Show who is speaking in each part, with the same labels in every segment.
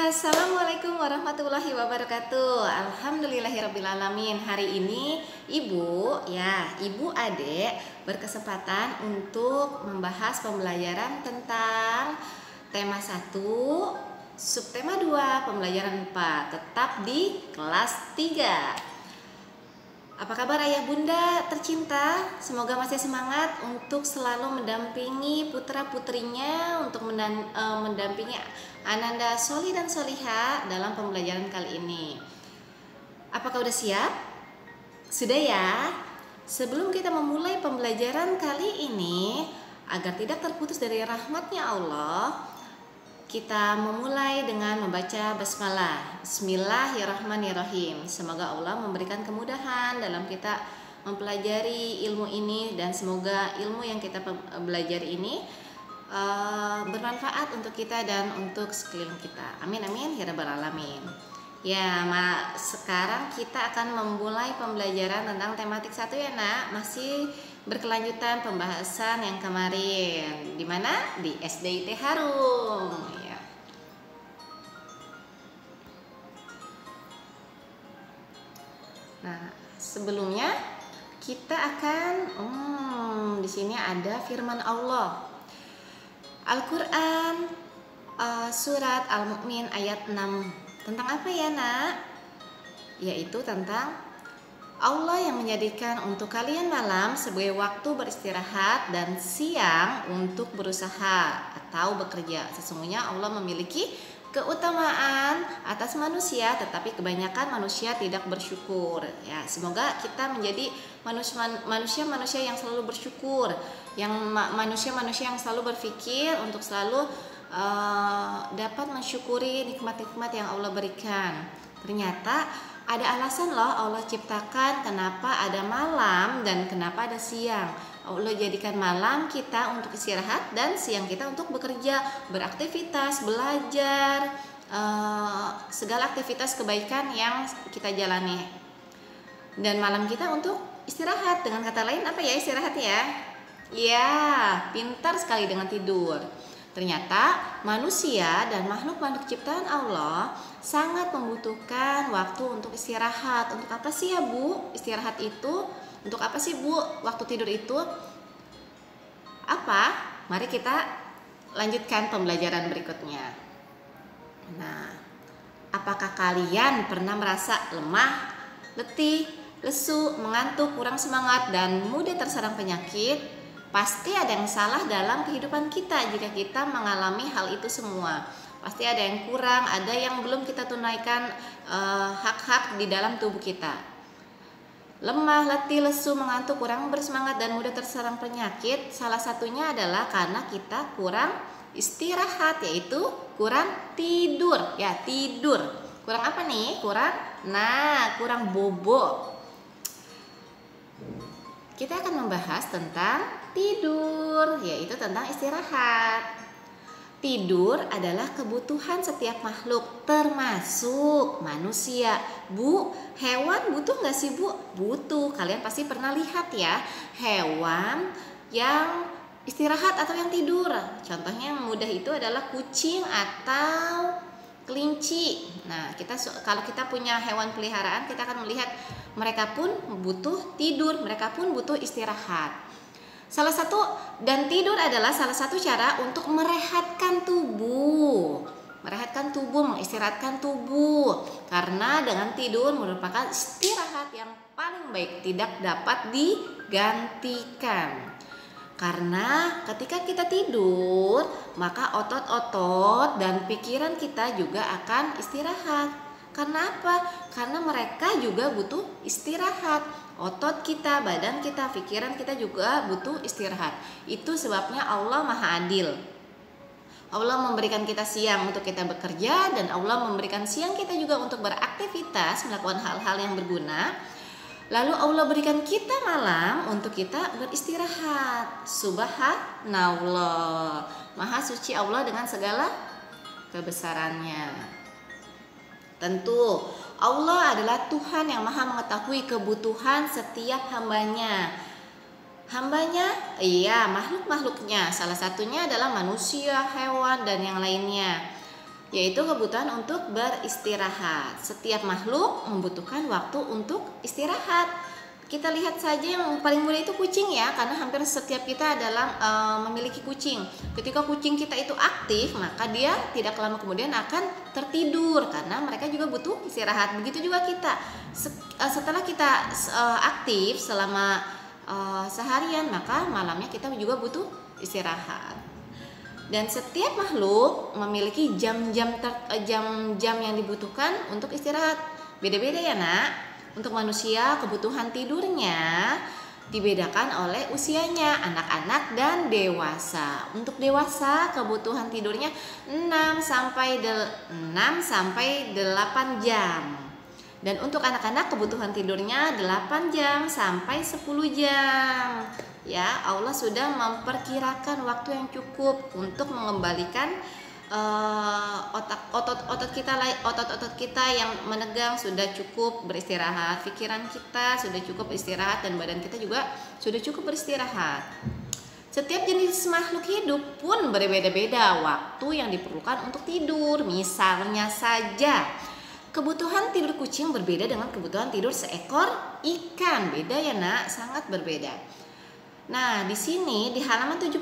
Speaker 1: Assalamualaikum warahmatullahi wabarakatuh. Alhamdulillahirrabbilalamin. Hari ini ibu adik berkesempatan untuk membahas pembelajaran tentang tema 1, subtema 2, pembelajaran 4, tetap di kelas 3. Apa kabar ayah bunda tercinta? Semoga masih semangat untuk selalu mendampingi putra-putrinya, untuk mendampingi ananda soli dan soliha dalam pembelajaran kali ini. Apakah udah siap? Sudah ya? Sebelum kita memulai pembelajaran kali ini, agar tidak terputus dari rahmatnya Allah, kita memulai dengan membaca basmalah. Bismillahirrahmanirrahim. Semoga Allah memberikan kemudahan dalam kita mempelajari ilmu ini, dan semoga ilmu yang kita pelajari ini bermanfaat untuk kita dan untuk sekeliling kita. Amin amin ya rabbal alamin. Ya, sekarang kita akan memulai pembelajaran tentang tematik 1 ya nak. Masih berkelanjutan pembahasan yang kemarin. Di mana? Di SDIT Harum ya. Nah, sebelumnya kita akan di sini ada firman Allah. Al-Qur'an surat Al-Mu'min ayat 6. Tentang apa ya nak? Yaitu tentang Allah yang menjadikan untuk kalian malam sebagai waktu beristirahat dan siang untuk berusaha atau bekerja. Sesungguhnya Allah memiliki keutamaan atas manusia, tetapi kebanyakan manusia tidak bersyukur. Ya, semoga kita menjadi manusia-manusia yang selalu bersyukur, yang manusia-manusia yang selalu berpikir untuk selalu dapat mensyukuri nikmat-nikmat yang Allah berikan. Ternyata ada alasan loh Allah ciptakan kenapa ada malam dan kenapa ada siang. Allah jadikan malam kita untuk istirahat dan siang kita untuk bekerja, beraktivitas, belajar, segala aktivitas kebaikan yang kita jalani. Dan malam kita untuk istirahat. Dengan kata lain apa ya istirahat ya? Ya, pintar sekali dengan tidur. Ternyata manusia dan makhluk-makhluk ciptaan Allah sangat membutuhkan waktu untuk istirahat. Untuk apa sih ya Bu? Istirahat itu untuk apa sih Bu? Waktu tidur itu apa? Mari kita lanjutkan pembelajaran berikutnya. Nah, apakah kalian pernah merasa lemah, letih, lesu, mengantuk, kurang semangat, dan mudah terserang penyakit? Pasti ada yang salah dalam kehidupan kita jika kita mengalami hal itu semua. Pasti ada yang kurang, ada yang belum kita tunaikan hak-hak di dalam tubuh kita. Lemah, letih, lesu, mengantuk, kurang bersemangat, dan mudah terserang penyakit. Salah satunya adalah karena kita kurang istirahat, yaitu kurang tidur. Ya, tidur. Kurang apa nih? Kurang bobo. Kita akan membahas tentang tidur, yaitu tentang istirahat. Tidur adalah kebutuhan setiap makhluk, termasuk manusia. Bu, hewan butuh nggak sih Bu? Butuh. Kalian pasti pernah lihat ya, hewan yang istirahat atau yang tidur. Contohnya yang mudah itu adalah kucing atau kelinci. Nah, kalau kita punya hewan peliharaan, kita akan melihat mereka pun butuh tidur, mereka pun butuh istirahat. Tidur adalah salah satu cara untuk merehatkan tubuh, mengistirahatkan tubuh. Karena dengan tidur merupakan istirahat yang paling baik, tidak dapat digantikan. Karena ketika kita tidur, maka otot-otot dan pikiran kita juga akan istirahat. Karena apa? Karena mereka juga butuh istirahat. Otot kita, badan kita, pikiran kita juga butuh istirahat. Itu sebabnya Allah Maha Adil. Allah memberikan kita siang untuk kita bekerja, dan Allah memberikan siang kita juga untuk beraktivitas, melakukan hal-hal yang berguna. Lalu Allah berikan kita malam untuk kita beristirahat. Subhanallah. Maha suci Allah dengan segala kebesarannya. Tentu Allah adalah Tuhan yang maha mengetahui kebutuhan setiap hambanya. Iya, makhluk-makhluknya. Salah satunya adalah manusia, hewan, dan yang lainnya. yaitu kebutuhan untuk beristirahat. Setiap makhluk membutuhkan waktu untuk istirahat. Kita lihat saja yang paling mudah itu kucing ya, karena hampir setiap kita adalah memiliki kucing. Ketika kucing kita itu aktif, maka dia tidak lama kemudian akan tertidur karena mereka juga butuh istirahat. Begitu juga kita. Setelah kita aktif selama seharian, maka malamnya kita juga butuh istirahat. Dan setiap makhluk memiliki jam-jam yang dibutuhkan untuk istirahat. Beda-beda ya nak. Untuk manusia kebutuhan tidurnya dibedakan oleh usianya, anak-anak dan dewasa. Untuk dewasa kebutuhan tidurnya 6 sampai 8 jam. Dan untuk anak-anak kebutuhan tidurnya 8 jam sampai 10 jam. Ya, Allah sudah memperkirakan waktu yang cukup untuk mengembalikan otot-otot kita yang menegang sudah cukup beristirahat, pikiran kita sudah cukup beristirahat, dan badan kita juga sudah cukup beristirahat. Setiap jenis makhluk hidup pun berbeda-beda waktu yang diperlukan untuk tidur. Misalnya saja, kebutuhan tidur kucing berbeda dengan kebutuhan tidur seekor ikan. Beda ya nak, sangat berbeda. Nah, di sini di halaman 78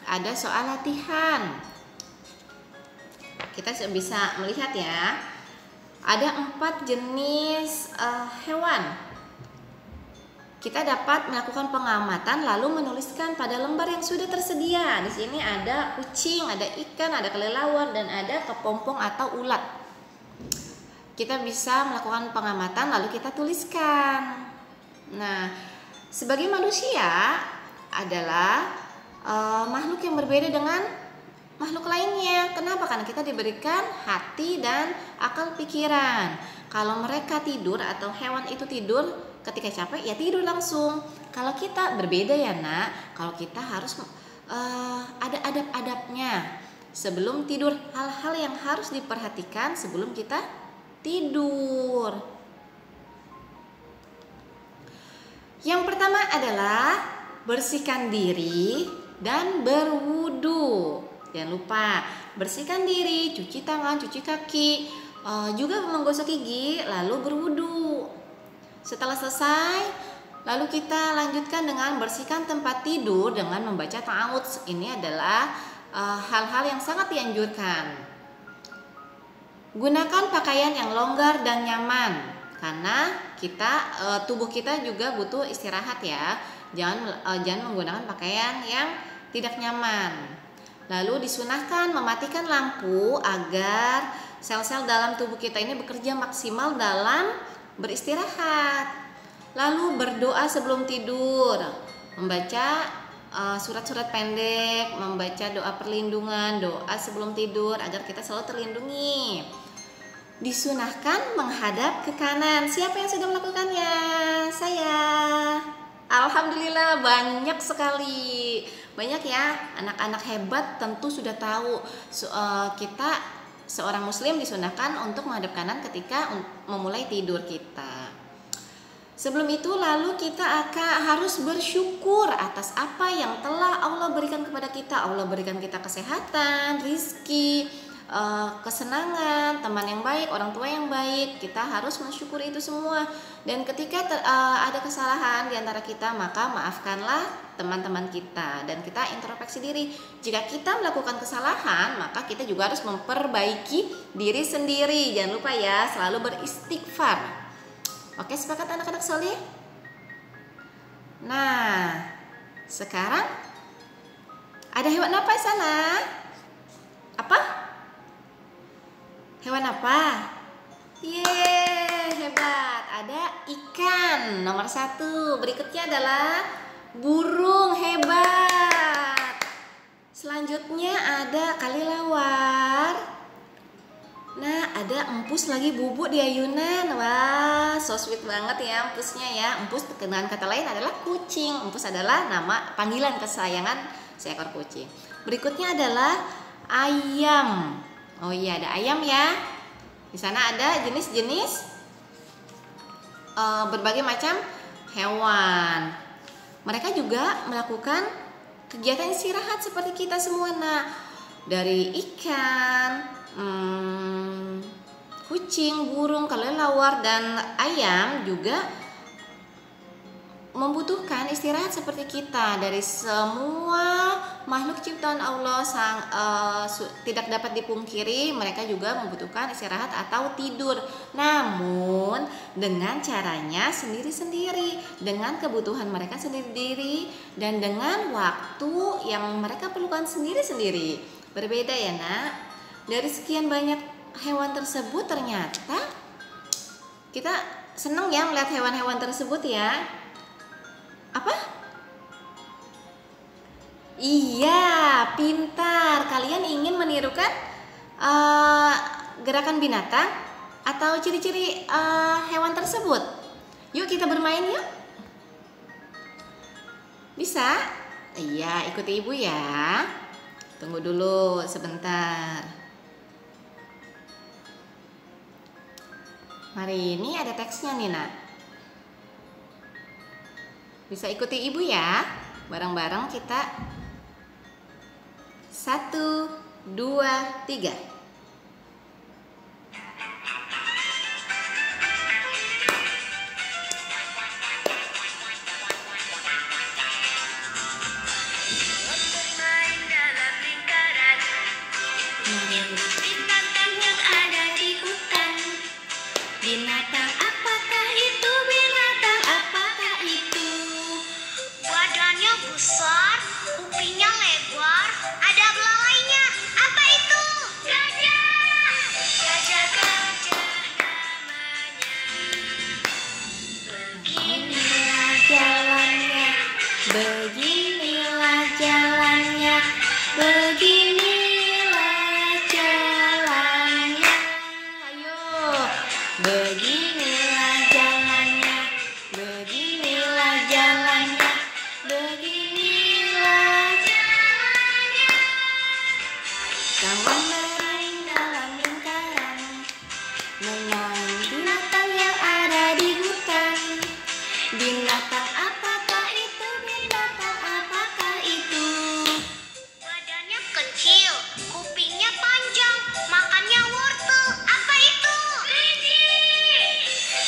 Speaker 1: ada soal latihan. Kita bisa melihat ya, ada 4 jenis hewan. Kita dapat melakukan pengamatan lalu menuliskan pada lembar yang sudah tersedia. Di sini ada kucing, ada ikan, ada kelelawar, dan ada kepompong atau ulat. Kita bisa melakukan pengamatan lalu kita tuliskan. Nah, sebagai manusia adalah makhluk yang berbeda dengan makhluk lainnya. Kenapa? Karena kita diberikan hati dan akal pikiran. Kalau mereka tidur atau hewan itu tidur ketika capek, ya tidur langsung. Kalau kita berbeda ya nak. Kalau kita harus ada adab-adabnya sebelum tidur. Hal-hal yang harus diperhatikan sebelum kita tidur. Yang pertama adalah bersihkan diri dan berwudu. Jangan lupa bersihkan diri, cuci tangan, cuci kaki, juga menggosok gigi, lalu berwudu. Setelah selesai, lalu kita lanjutkan dengan bersihkan tempat tidur dengan membaca ta'awudz. Ini adalah hal-hal yang sangat dianjurkan. Gunakan pakaian yang longgar dan nyaman, karena tubuh kita juga butuh istirahat ya. Jangan menggunakan pakaian yang tidak nyaman. Lalu disunahkan mematikan lampu agar sel-sel dalam tubuh kita ini bekerja maksimal dalam beristirahat. Lalu berdoa sebelum tidur, membaca surat-surat pendek, membaca doa perlindungan, doa sebelum tidur agar kita selalu terlindungi. Disunahkan menghadap ke kanan. Siapa yang sudah melakukannya? Saya. Alhamdulillah, banyak sekali. Banyak ya, anak-anak hebat tentu sudah tahu. Kita seorang muslim disunahkan untuk menghadap kanan ketika memulai tidur kita. Sebelum itu lalu kita harus bersyukur atas apa yang telah Allah berikan kepada kita. Allah berikan kita kesehatan, rizki, kesenangan, teman yang baik, orang tua yang baik. Kita harus mensyukuri itu semua. Dan ketika ada kesalahan di antara kita, maka maafkanlah teman-teman kita dan kita introspeksi diri. Jika kita melakukan kesalahan, maka kita juga harus memperbaiki diri sendiri. Jangan lupa ya, selalu beristighfar. Oke, sepakat anak-anak soleh? Nah, sekarang ada hewan apa di sana? Apa? Hewan apa? Yeay, hebat. Ada ikan nomor 1. Berikutnya adalah burung, hebat. Selanjutnya ada kelelawar. Nah, ada empus lagi bubuk di ayunan. Wah, so sweet banget ya empusnya ya. Empus dengan kata lain adalah kucing. Empus adalah nama panggilan kesayangan seekor kucing. Berikutnya adalah ayam. Oh iya, ada ayam ya. Di sana ada jenis-jenis berbagai macam hewan. Mereka juga melakukan kegiatan istirahat seperti kita semua. Nah, dari ikan, kucing, burung, kelelawar, dan ayam juga membutuhkan istirahat seperti kita. Dari semua makhluk ciptaan Allah tidak dapat dipungkiri mereka juga membutuhkan istirahat atau tidur, namun dengan caranya sendiri-sendiri, dengan kebutuhan mereka sendiri dan dengan waktu yang mereka perlukan sendiri-sendiri. Berbeda ya nak. Dari sekian banyak hewan tersebut ternyata kita senang ya melihat hewan-hewan tersebut ya. Apa? Iya, pintar. Kalian ingin menirukan gerakan binatang atau ciri-ciri hewan tersebut? Yuk kita bermain yuk. Bisa? Iya, ikuti ibu ya. Tunggu dulu sebentar. Hari ini ada teksnya nih nak. Bisa ikuti ibu ya. Bareng-bareng kita. 1, 2, 3. Binatang yang ada di hutan. Binatang apakah itu? Binatang apakah itu?
Speaker 2: Badannya besar, kupingnya lebar, ada belalainya. Apa itu? Gajah. Gajah, gajah namanya.
Speaker 1: Beginilah jalannya, beginilah jalannya, beginilah jalannya. Ayo, beginilah jalannya, beginilah jalannya, beginilah jalannya. Kamu bermain dalam lingkaran, memang binatang yang ada di hutan. Binatang apakah itu? Binatang apakah itu?
Speaker 2: Badannya kecil, kupingnya panjang, makannya wortel. Apa itu? Kelinci.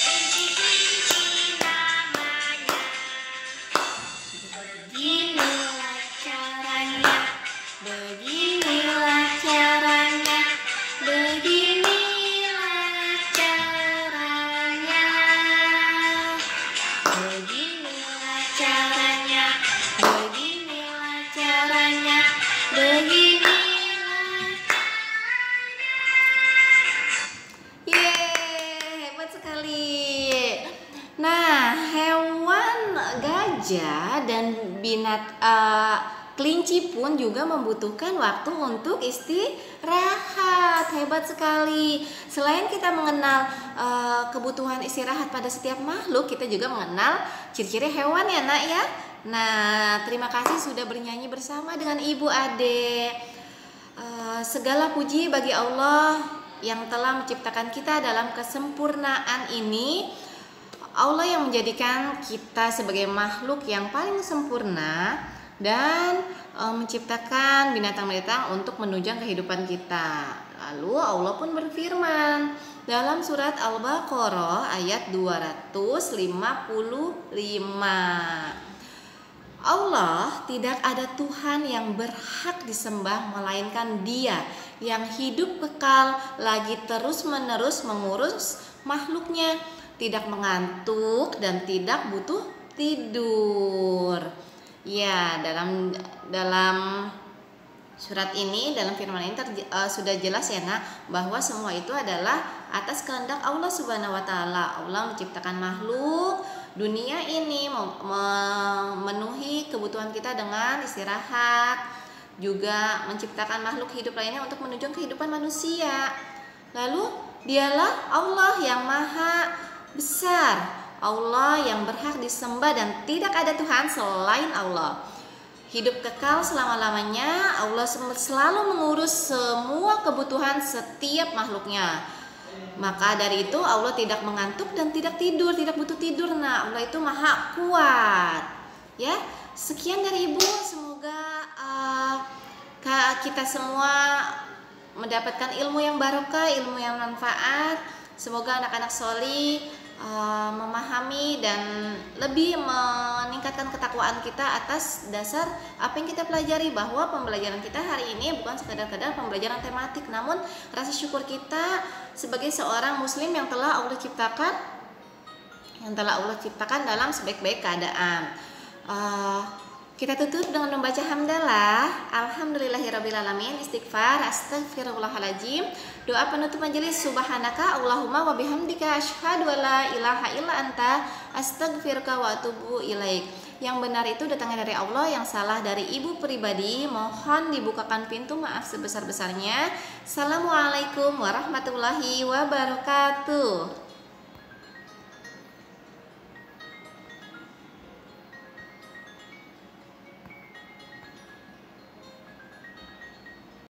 Speaker 2: Kelinci namanya.
Speaker 1: Beginilah caranya, beginilah caranya, beginilah caranya, beginilah caranya, beginilah caranya, beginilah. Yeay, hebat sekali. Nah, hewan gajah dan kelinci pun juga membutuhkan waktu untuk istirahat. Hebat sekali. Selain kita mengenal kebutuhan istirahat pada setiap makhluk, kita juga mengenal ciri-ciri hewan ya nak ya. Nah, terima kasih sudah bernyanyi bersama dengan Ibu Ade. Segala puji bagi Allah yang telah menciptakan kita dalam kesempurnaan ini. Allah yang menjadikan kita sebagai makhluk yang paling sempurna dan menciptakan binatang-binatang untuk menunjang kehidupan kita. Lalu Allah pun berfirman dalam surat Al-Baqarah ayat 255. Allah tidak ada Tuhan yang berhak disembah melainkan Dia yang hidup kekal lagi terus-menerus mengurus makhluknya, tidak mengantuk dan tidak butuh tidur. Ya, dalam surat ini, dalam firman ini sudah jelas ya nak, bahwa semua itu adalah atas kehendak Allah Subhanahu wa taala. Allah menciptakan makhluk dunia ini memenuhi kebutuhan kita dengan istirahat, juga menciptakan makhluk hidup lainnya untuk menunjang kehidupan manusia. Lalu Dialah Allah yang maha besar, Allah yang berhak disembah dan tidak ada Tuhan selain Allah. Hidup kekal selama-lamanya, Allah selalu mengurus semua kebutuhan setiap makhluknya. Maka dari itu Allah tidak mengantuk dan tidak tidur, tidak butuh tidur. Nah, Allah itu maha kuat. Ya, sekian dari Ibu. Semoga kita semua mendapatkan ilmu yang barokah, ilmu yang manfaat. Semoga anak-anak soli memahami dan lebih meningkatkan ketakwaan kita atas dasar apa yang kita pelajari, bahwa pembelajaran kita hari ini bukan sekadar-kadar pembelajaran tematik, namun rasa syukur kita sebagai seorang muslim yang telah Allah ciptakan dalam sebaik-baik keadaan. Kita tutup dengan membaca hamdalah, alhamdulillahirrabbilalamin, istighfar, astagfirullahaladzim, doa penutup majelis, subhanaka Allahumma wa bihamdika asyhadu an la ilaha illa anta astaghfiruka wa atubu ilaik. Yang benar itu datangnya dari Allah, yang salah dari ibu pribadi, mohon dibukakan pintu maaf sebesar-besarnya. Assalamualaikum warahmatullahi wabarakatuh.